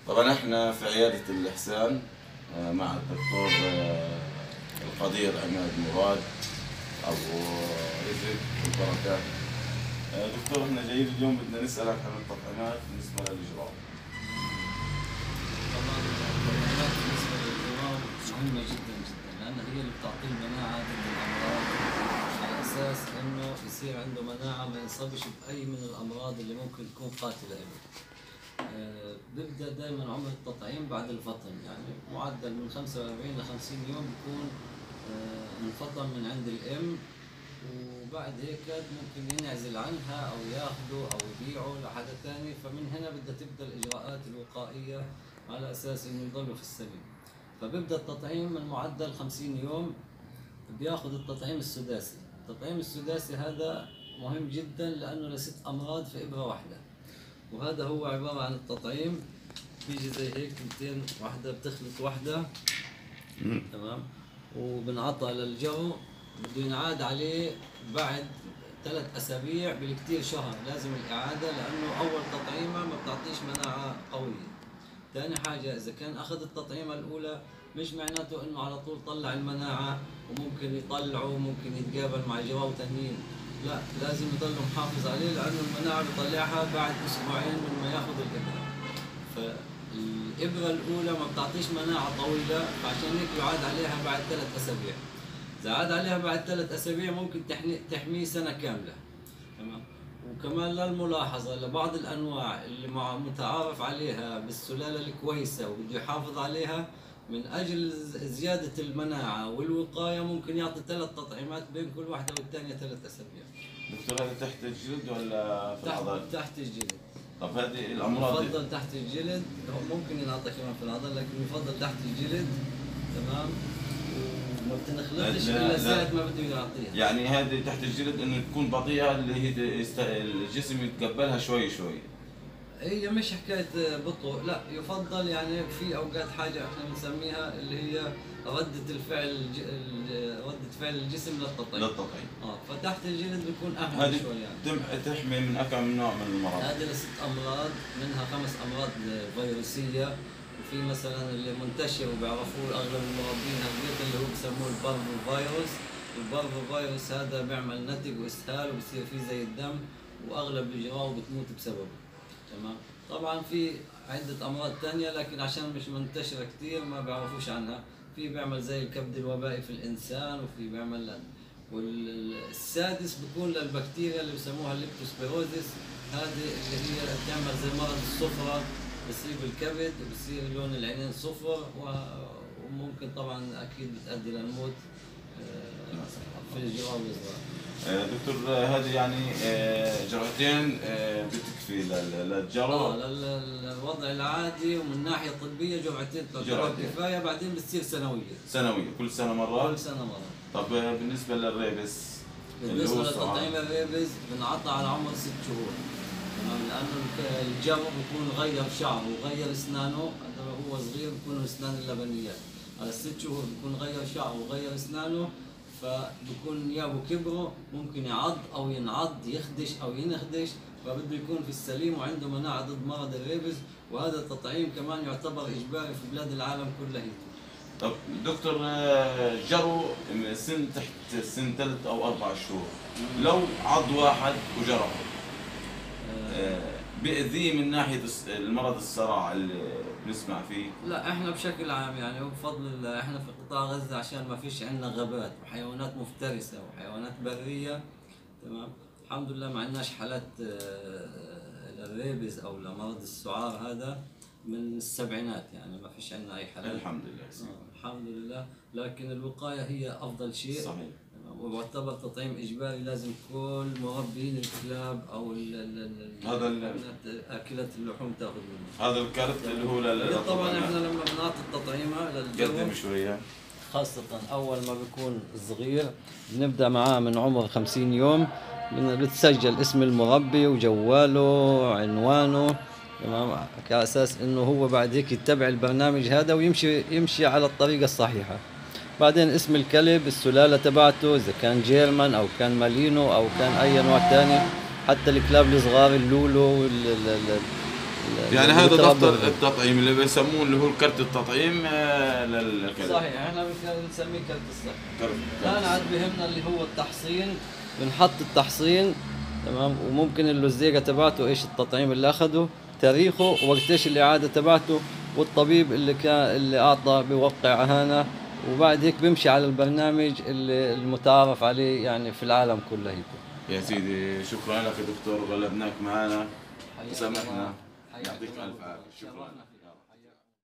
طبعا احنا في عيادة الإحسان مع الدكتور القدير عماد مراد أبو رزق والبركات. دكتور احنا جايين اليوم بدنا نسألك عن التطعيمات بالنسبة للإجرام. طبعا التطعيمات بالنسبة للإجرام مهمة جدا جدا، لأن هي اللي بتعطيه المناعة ضد الأمراض، على أساس إنه يصير عنده مناعة ما ينصابش بأي من الأمراض اللي ممكن تكون قاتلة له. بيبدأ دائما عمر التطعيم بعد الفطم، يعني معدل من 45 ل 50 يوم بيكون انفطم من عند الأم، وبعد هيك ممكن ينعزل عنها أو ياخده أو يبيعه لحدا ثاني. فمن هنا بدها تبدأ الإجراءات الوقائية على أساس إنه يضلوا في السليم. فبيبدأ التطعيم من معدل 50 يوم، بياخذ التطعيم السداسي. التطعيم السداسي هذا مهم جدا لأنه ل6 أمراض في إبرة واحدة، وهذا هو عبارة عن التطعيم. بيجي زي هيك 200 وحدة، بتخلط وحدة تمام، وبنعطى للجو. بده ينعاد عليه بعد 3 أسابيع بالكثير شهر، لازم الإعادة، لأنه أول تطعيمة ما بتعطيش مناعة قوية. ثاني حاجة، إذا كان أخذ التطعيمة الأولى مش معناته إنه على طول طلع المناعة وممكن يطلعه وممكن يتقابل مع جواب تانيين، لا، لازم يضل محافظ عليه، لأنه المناعة بيطلعها بعد أسبوعين من ما ياخذ الإبرة. فالإبرة الأولى ما بتعطيش مناعة طويلة، فعشان هيك يعاد عليها بعد 3 أسابيع. إذا عاد عليها بعد 3 أسابيع ممكن تحميه سنة كاملة. تمام. وكمان للملاحظة لبعض الأنواع اللي متعارف عليها بالسلالة الكويسة وبده يحافظ عليها، من أجل زيادة المناعة والوقاية ممكن يعطي 3 تطعيمات بين كل واحدة والثانية 3 أسابيع. دكتور هذا تحت الجلد ولا في العضل؟ تحت الجلد. طب هذه الأمراض يفضل تحت الجلد، ممكن ينعطى كمان في العضل، لكن يفضل تحت الجلد. تمام. وما بتنخلطش الا ساعة ما بده يعطيها. يعني هذه تحت الجلد انه تكون بطيئة، اللي هي الجسم يتقبلها شوي شوي. هي مش حكاية بطء، لا، يفضل يعني في اوقات حاجة احنا بنسميها اللي هي ردة فعل الجسم للتطعيم. فتحت الجلد بيكون اهم شوي يعني. تحمي من كم نوع من المرض؟ هذه ل6 امراض، منها 5 امراض فيروسية. وفي مثلا اللي منتشر وبيعرفوه اغلب المربين هذول اللي هو بسموه البارفو فيروس. البارفو فيروس هذا بيعمل نتج واسهال وبصير فيه زي الدم، واغلب الجراوي بتموت بسببه. تمام. طبعا في عدة امراض ثانية لكن عشان مش منتشرة كثير ما بيعرفوش عنها. في بيعمل زي الكبد الوبائي في الانسان، وفي بيعمل والسادس بيكون للبكتيريا اللي بسموها الليبتوسبيروزيس. هذه اللي هي بتعمل زي مرض الصفرة، بصير بالكبد وبصير لون العينين صفر، وممكن طبعا اكيد بتؤدي للموت في الجراوي الصغار. دكتور هذه يعني جرعتين بتكفي للجرو؟ للوضع العادي، ومن ناحيه طبيه جرعتين تعتبر كفايه، بعدين بتصير سنويه كل سنه مره؟ كل سنه مره. طب بالنسبه للريبس؟ بالنسبه لتطعيم الريبس بنعطى على عمر 6 شهور. تمام. لانه الجرو بيكون غير شعره وغير اسنانه، هو صغير بيكون اسنان اللبنيات. على 6 شهور بيكون غير شعره وغير اسنانه، فبكون يابو كبره، ممكن يعض او ينعض، يخدش او ينخدش، فبده يكون في السليم وعنده مناعه ضد مرض الريبس. وهذا التطعيم كمان يعتبر اجباري في بلاد العالم كلها. طب دكتور جرو سن تحت سن 3 أو 4 شهور، لو عض واحد وجرحه بيأذيه من ناحية المرض الصرع اللي بنسمع فيه؟ لا، احنا بشكل عام يعني بفضل الله احنا في قطاع غزة عشان ما فيش عندنا غابات وحيوانات مفترسة وحيوانات برية. تمام. الحمد لله ما عندناش حالات للريبز او لمرض السعار هذا من السبعينات، يعني ما فيش عندنا اي حالات الحمد لله. الحمد لله. لكن الوقاية هي افضل شيء. صحيح. ويعتبر تطعيم اجباري، لازم كل مربين الكلاب او اكلة اللحوم تاخذ منه هذا الكارت اللي هو طبعا احنا لما بنعطي التطعيمه قدم شويه، خاصة أول ما بيكون صغير بنبدأ معاه من عمر 50 يوم، بتسجل اسم المربي وجواله وعنوانه. تمام. على أساس إنه هو بعد هيك يتبع البرنامج هذا ويمشي على الطريقة الصحيحة. بعدين اسم الكلب، السلالة تبعته، إذا كان جيرمان أو كان مالينو أو كان أي نوع ثاني. حتى الكلاب الصغار اللولو يعني هذا المتربى دفتر بالغذاء. التطعيم اللي بيسموه اللي هو الكرت التطعيم للكلب. صحيح، احنا بنسميه كرت الصحة. كرت الآن عاد بهمنا اللي هو التحصين، بنحط التحصين تمام، وممكن اللزيقة تبعته ايش التطعيم اللي اخذه، تاريخه، وقت ايش الإعادة تبعته، والطبيب اللي كان اللي أعطى بيوقع هنا، وبعد هيك بيمشي على البرنامج اللي المتعارف عليه يعني في العالم كله هيك. يا سيدي شكرا لك يا دكتور، غلبناك معنا حياك وسامحنا. الله. يعطيك الف عافيه، شكرا.